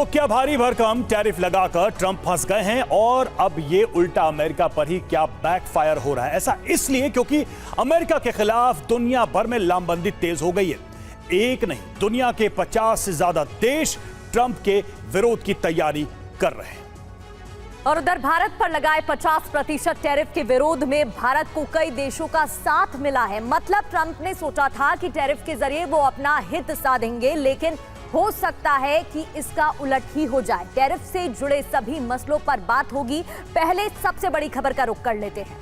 तो क्या भारी भरकम टैरिफ लगाकर ट्रंप फंस गए हैं और अब ये उल्टा अमेरिका पर ही क्या बैकफायर हो रहा है? ऐसा इसलिए क्योंकि अमेरिका के खिलाफ दुनिया भर में लामबंदी तेज हो गई है। एक नहीं, दुनिया के 50 से ज्यादा देश ट्रंप के विरोध की तैयारी कर रहे हैं। और उधर भारत पर लगाए 50% टैरिफ के विरोध में भारत को कई देशों का साथ मिला है। मतलब ट्रंप ने सोचा था कि टैरिफ के जरिए वो अपना हित साधेंगे, लेकिन हो सकता है कि इसका उलट ही हो जाए। टैरिफ से जुड़े सभी मसलों पर बात होगी। पहले सबसे बड़ी खबर का रुख कर लेते हैं।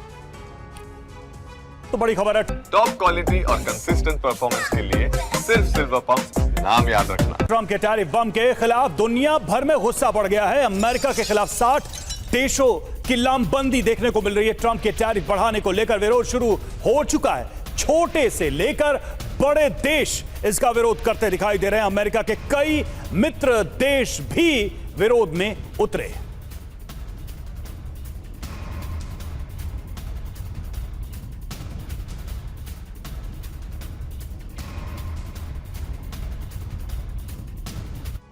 तो बड़ी खबर है, टॉप क्वालिटी और कंसिस्टेंट परफॉर्मेंस के लिए सिर्फ सिल्वर पंप, नाम याद रखना। ट्रंप के टैरिफ बम के खिलाफ दुनिया भर में गुस्सा बढ़ गया है। अमेरिका के खिलाफ 60 देशों की लामबंदी देखने को मिल रही है। ट्रंप के टैरिफ बढ़ाने को लेकर विरोध शुरू हो चुका है। छोटे से लेकर बड़े देश इसका विरोध करते दिखाई दे रहे हैं। अमेरिका के कई मित्र देश भी विरोध में उतरे।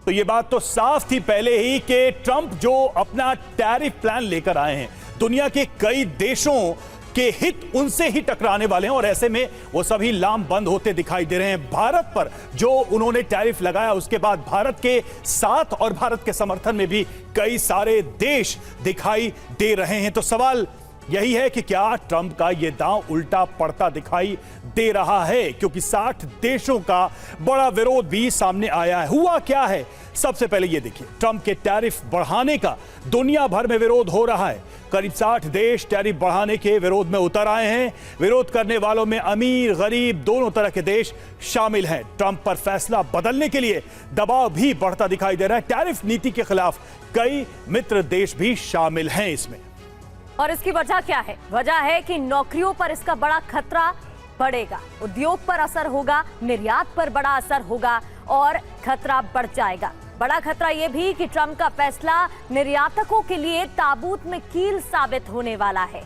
तो ये बात तो साफ थी पहले ही कि ट्रंप जो अपना टैरिफ प्लान लेकर आए हैं, दुनिया के कई देशों के हित उनसे ही टकराने वाले हैं और ऐसे में वो सभी लामबंद होते दिखाई दे रहे हैं। भारत पर जो उन्होंने टैरिफ लगाया, उसके बाद भारत के साथ और भारत के समर्थन में भी कई सारे देश दिखाई दे रहे हैं। तो सवाल यही है कि क्या ट्रंप का यह दांव उल्टा पड़ता दिखाई दे रहा है, क्योंकि 60 देशों का बड़ा विरोध भी सामने आया है। हुआ क्या है, सबसे पहले यह देखिए। ट्रंप के टैरिफ बढ़ाने का दुनिया भर में विरोध हो रहा है। करीब 60 देश टैरिफ बढ़ाने के विरोध में उतर आए हैं। विरोध करने वालों में अमीर गरीब दोनों तरह के देश शामिल हैं। ट्रंप पर फैसला बदलने के लिए दबाव भी बढ़ता दिखाई दे रहा है। टैरिफ नीति के खिलाफ कई मित्र देश भी शामिल हैं इसमें। और इसकी वजह क्या है? वजह है कि नौकरियों पर इसका बड़ा खतरा बढ़ेगा, उद्योग पर असर होगा, निर्यात पर बड़ा असर होगा और खतरा बढ़ जाएगा। बड़ा खतरा यह भी कि ट्रंप का फैसला निर्यातकों के लिए ताबूत में कील साबित होने वाला है।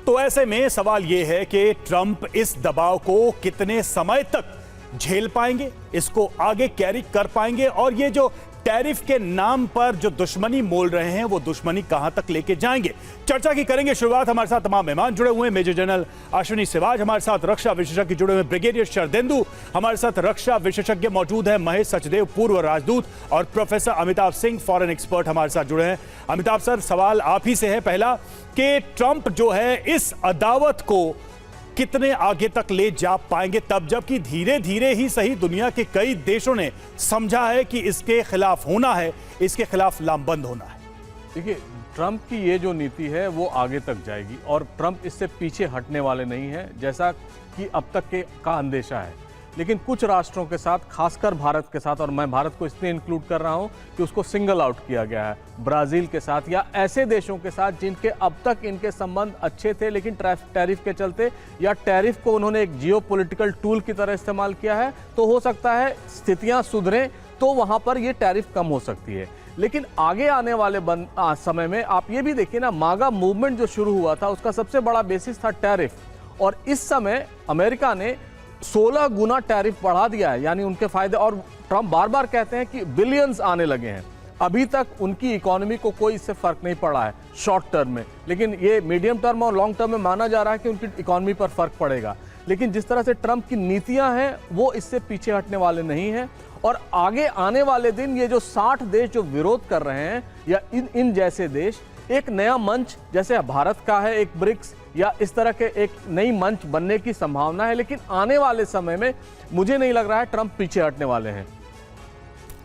तो ऐसे में सवाल यह है कि ट्रंप इस दबाव को कितने समय तक झेल पाएंगे, इसको आगे कैरी कर पाएंगे, और ये जो टैरिफ के नाम पर जो दुश्मनी मोल रहे हैं वो दुश्मनी कहां तक लेके जाएंगे, चर्चा की करेंगे शुरुआत। हमारे साथ तमाम मेहमान जुड़े हुए हैं। मेजर जनरल अश्विनी सिवाज हमारे साथ, रक्षा विशेषज्ञ जुड़े हुए हैं ब्रिगेडियर शरदेंदु हमारे साथ, रक्षा विशेषज्ञ मौजूद है महेश सचदेव पूर्व राजदूत, और professor Amitabh Singh foreign expert हमारे साथ जुड़े हैं। अमिताभ सर, सवाल आप ही से है पहला कि ट्रंप जो है इस अदावत को कितने आगे तक ले जा पाएंगे, तब जबकि धीरे धीरे ही सही दुनिया के कई देशों ने समझा है कि इसके खिलाफ होना है, इसके खिलाफ लामबंद होना है। देखिए, ट्रंप की ये जो नीति है वो आगे तक जाएगी और ट्रंप इससे पीछे हटने वाले नहीं हैं, जैसा कि अब तक का अंदेशा है। लेकिन कुछ राष्ट्रों के साथ, खासकर भारत के साथ, और मैं भारत को इसलिए इंक्लूड कर रहा हूं कि उसको सिंगल आउट किया गया है, ब्राजील के साथ या ऐसे देशों के साथ जिनके अब तक इनके संबंध अच्छे थे, लेकिन टैरिफ के चलते या टैरिफ को उन्होंने एक जियोपॉलिटिकल टूल की तरह इस्तेमाल किया है, तो हो सकता है स्थितियां सुधरें तो वहां पर ये टैरिफ कम हो सकती है। लेकिन आगे आने वाले समय में आप ये भी देखिए ना, मागा मूवमेंट जो शुरू हुआ था उसका सबसे बड़ा बेसिस था टैरिफ, और इस समय अमेरिका ने 16 गुना टैरिफ बढ़ा दिया है, यानी उनके फायदे। और ट्रंप बार बार कहते हैं कि बिलियंस आने लगे हैं। अभी तक उनकी इकोनॉमी को कोई इससे फर्क नहीं पड़ा है शॉर्ट टर्म में, लेकिन ये मीडियम टर्म और लॉन्ग टर्म में माना जा रहा है कि उनकी इकोनॉमी पर फर्क पड़ेगा। लेकिन जिस तरह से ट्रंप की नीतियां हैं वो इससे पीछे हटने वाले नहीं हैं, और आगे आने वाले दिन ये जो 60 देश जो विरोध कर रहे हैं या इन जैसे देश एक नया मंच, जैसे भारत का है एक ब्रिक्स या इस तरह के एक नई मंच बनने की संभावना है। लेकिन आने वाले समय में मुझे नहीं लग रहा है ट्रंप पीछे हटने वाले हैं।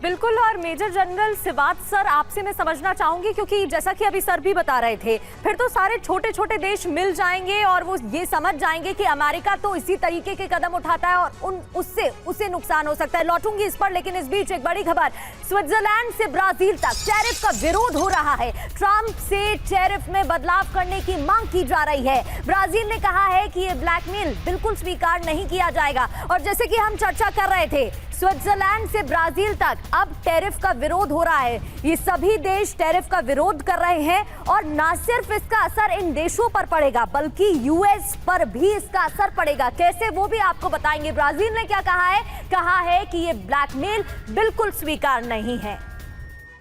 बिल्कुल। और मेजर जनरल सिवाज सर, आपसे मैं समझना चाहूंगी, क्योंकि जैसा कि अभी सर भी बता रहे थे, फिर तो सारे छोटे छोटे देश मिल जाएंगे और वो ये समझ जाएंगे कि अमेरिका तो इसी तरीके के कदम उठाता है और उसे नुकसान हो सकता है। लौटूंगी इस पर, लेकिन इस बीच एक बड़ी खबर, स्विट्जरलैंड से ब्राजील तक टैरिफ का विरोध हो रहा है। ट्रंप से टैरिफ में बदलाव करने की मांग की जा रही है। ब्राजील ने कहा है कि ये ब्लैकमेल बिल्कुल स्वीकार नहीं किया जाएगा। और जैसे कि हम चर्चा कर रहे थे, स्विट्जरलैंड से ब्राजील तक अब टैरिफ का विरोध हो रहा है। ये सभी देश टैरिफ का विरोध कर रहे हैं और ना सिर्फ इसका असर इन देशों पर पड़ेगा बल्कि यूएस पर भी इसका असर पड़ेगा। कैसे, वो भी आपको बताएंगे। ब्राजील ने क्या कहा है कि ये ब्लैकमेल बिल्कुल स्वीकार नहीं है।